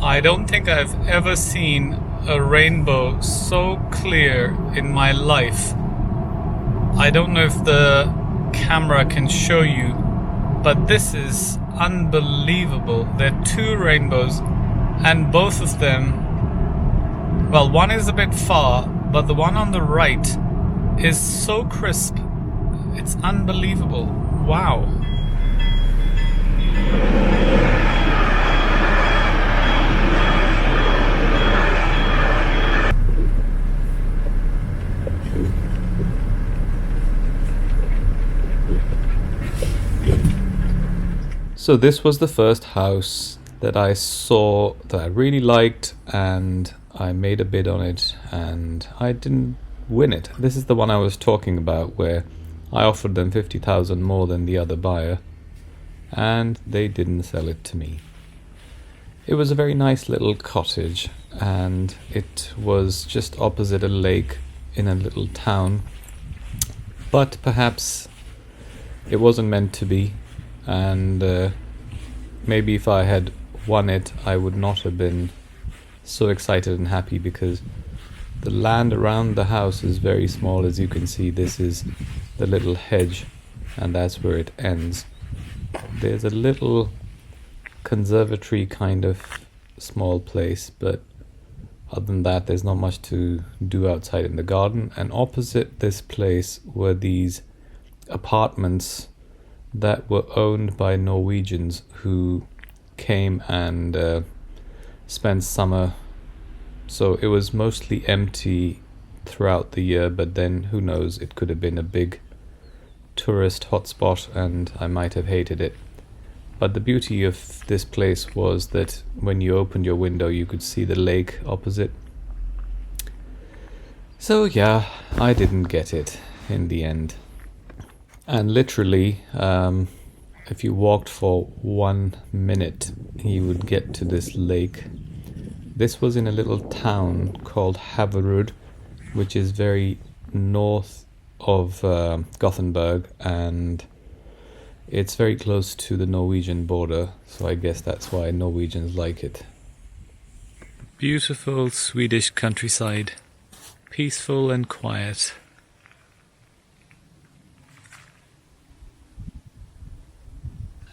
I don't think I've ever seen a rainbow so clear in my life. I don't know if the camera can show you, but this is unbelievable. There are two rainbows, and both of them, well, one is a bit far, but the one on the right is so crisp. It's unbelievable. Wow. So this was the first house that I saw that I really liked, and I made a bid on it and I didn't win it. This is the one I was talking about, where I offered them 50,000 more than the other buyer and they didn't sell it to me. It was a very nice little cottage and it was just opposite a lake in a little town, but perhaps it wasn't meant to be. And maybe if I had won it, I would not have been so excited and happy, because the land around the house is very small. As you can see, this is the little hedge and that's where it ends. There's a little conservatory kind of small place, but other than that there's not much to do outside in the garden. And opposite this place were these apartments that were owned by Norwegians who came and spent summer. So it was mostly empty throughout the year, but then who knows, it could have been a big tourist hotspot and I might have hated it. But the beauty of this place was that when you opened your window you could see the lake opposite. So yeah, I didn't get it in the end. And literally, if you walked for 1 minute, you would get to this lake. This was in a little town called Haverud, which is very north of Gothenburg, and it's very close to the Norwegian border, so I guess that's why Norwegians like it. Beautiful Swedish countryside, peaceful and quiet.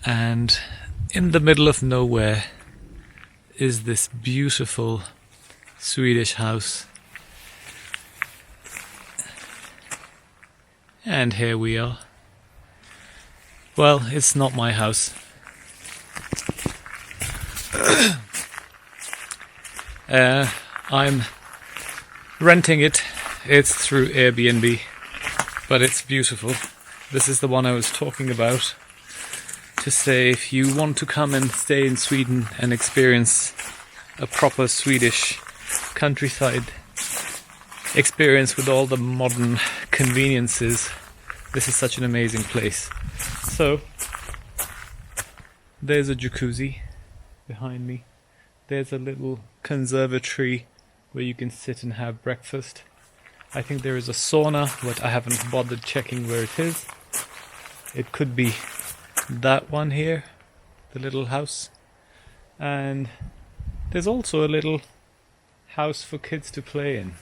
And in the middle of nowhere is this beautiful Swedish house. And here we are. Well, it's not my house. I'm renting it. It's through Airbnb, but it's beautiful. This is the one I was talking about. To say, if you want to come and stay in Sweden and experience a proper Swedish countryside experience with all the modern conveniences, this is such an amazing place. So there's a jacuzzi behind me. There's a little conservatory where you can sit and have breakfast. I think there is a sauna, but I haven't bothered checking where it is. It could be that one here, the little house. And there's also a little house for kids to play in.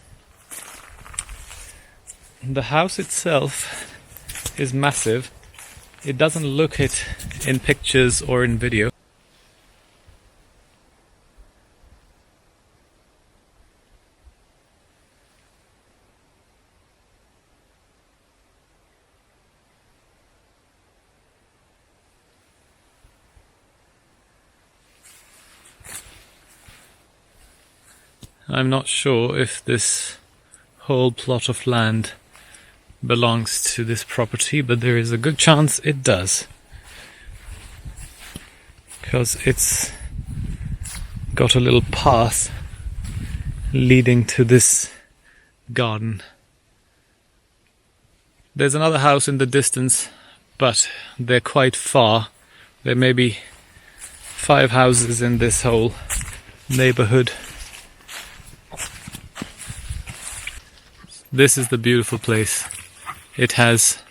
The house itself is massive. It doesn't look it in pictures or in video. I'm not sure if this whole plot of land belongs to this property, but there is a good chance it does, because it's got a little path leading to this garden. There's another house in the distance, but they're quite far. There may be 5 houses in this whole neighborhood. This is the beautiful place. It has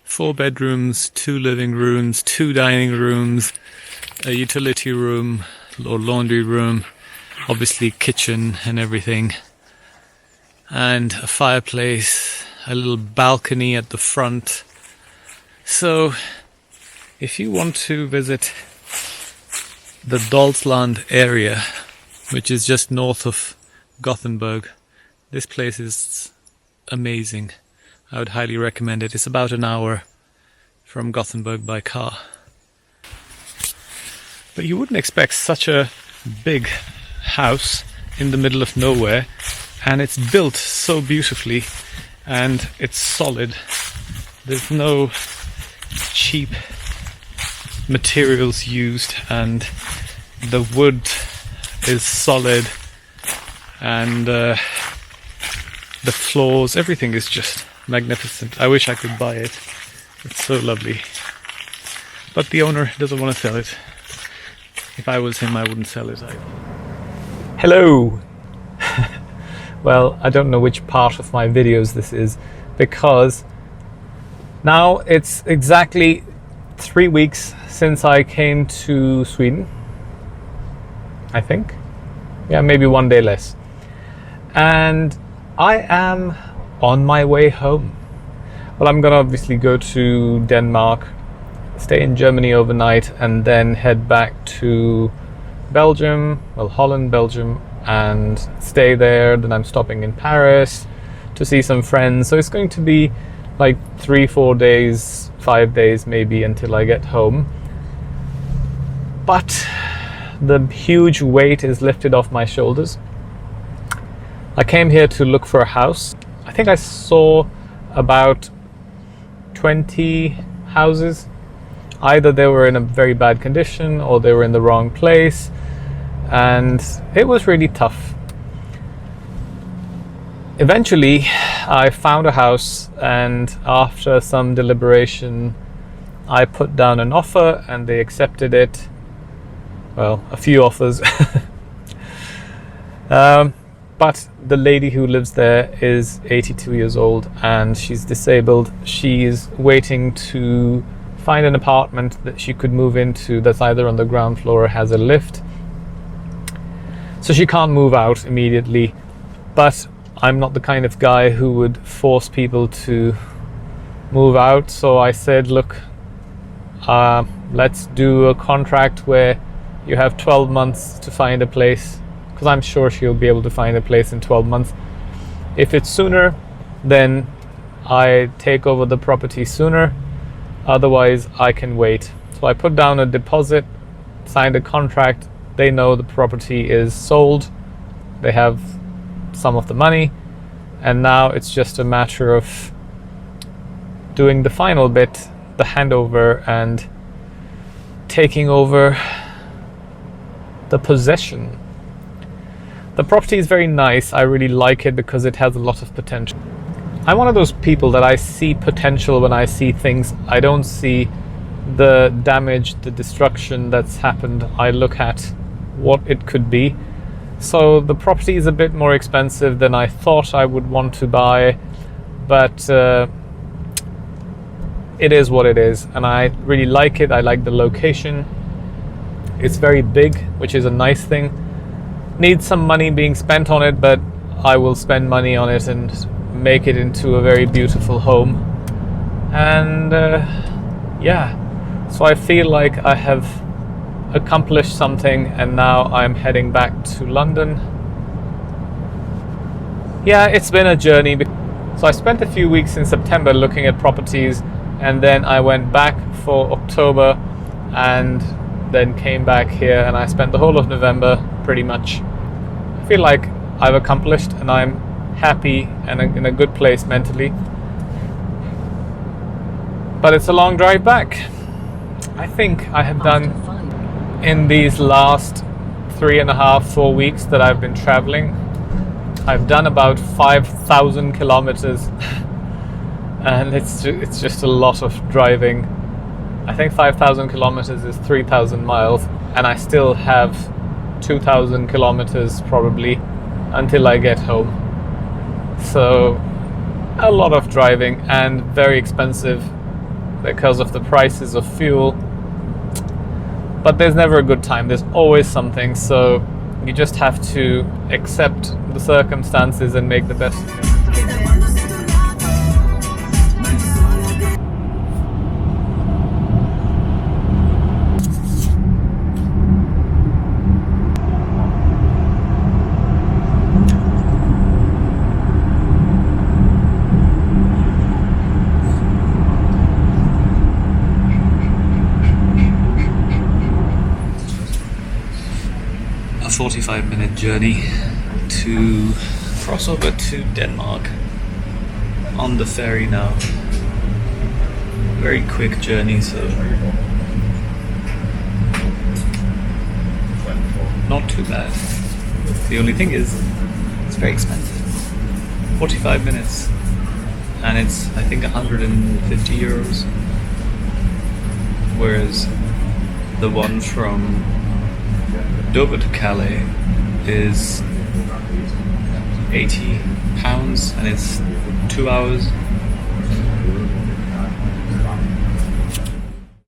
4 bedrooms, 2 living rooms, 2 dining rooms, a utility room or laundry room, obviously kitchen and everything, and a fireplace, a little balcony at the front. So if you want to visit the Dalsland area, which is just north of Gothenburg, this place is amazing. I would highly recommend it. It's about an hour from Gothenburg by car. But you wouldn't expect such a big house in the middle of nowhere, and it's built so beautifully and it's solid. There's no cheap materials used, and the wood is solid, and the floors, everything is just magnificent. I wish I could buy it. It's so lovely. But the owner doesn't want to sell it. If I was him, I wouldn't sell it either. Hello! Well, I don't know which part of my videos this is, because now it's exactly 3 weeks since I came to Sweden. I think. Yeah, maybe one day less. And I am on my way home. Well, I'm gonna obviously go to Denmark, stay in Germany overnight, and then head back to Belgium, well, Holland, Belgium, and stay there. Then I'm stopping in Paris to see some friends. So it's going to be like 3-4 days, 5 days maybe, until I get home. But the huge weight is lifted off my shoulders. I came here to look for a house. I think I saw about 20 houses. Either they were in a very bad condition or they were in the wrong place, and it was really tough. Eventually I found a house, and after some deliberation I put down an offer and they accepted it. Well, a few offers. But the lady who lives there is 82 years old and she's disabled. She's waiting to find an apartment that she could move into that's either on the ground floor or has a lift. So she can't move out immediately, but I'm not the kind of guy who would force people to move out. So I said, look, let's do a contract where you have 12 months to find a place, because I'm sure she'll be able to find a place in 12 months. If it's sooner, then I take over the property sooner. Otherwise, I can wait. So I put down a deposit, signed a contract. They know the property is sold. They have some of the money. And now it's just a matter of doing the final bit, the handover, and taking over the possession. The property is very nice. I really like it because it has a lot of potential. I'm one of those people that I see potential when I see things. I don't see the damage, the destruction that's happened. I look at what it could be. So the property is a bit more expensive than I thought I would want to buy, but it is what it is, and I really like it. I like the location. It's very big, which is a nice thing. Needs some money being spent on it, but I will spend money on it and make it into a very beautiful home. And yeah, so I feel like I have accomplished something, and now I'm heading back to London. Yeah, it's been a journey. So I spent a few weeks in September looking at properties, and then I went back for October and then came back here, and I spent the whole of November pretty much. I feel like I've accomplished, and I'm happy and in a good place mentally. But it's a long drive back. I think I have done, in these last 3.5-4 weeks that I've been traveling, I've done about 5,000 kilometers. And it's just a lot of driving. I think 5,000 kilometers is 3,000 miles, and I still have 2,000 kilometers probably until I get home. So a lot of driving, and very expensive because of the prices of fuel. But there's never a good time. There's always something. So You just have to accept the circumstances and make the best of it. A 45-minute journey to cross over to Denmark on the ferry now. Very quick journey, so not too bad. The only thing is, it's very expensive. 45 minutes, and it's I think 150 euros. Whereas the one from Dover to Calais is £80 and it's 2 hours.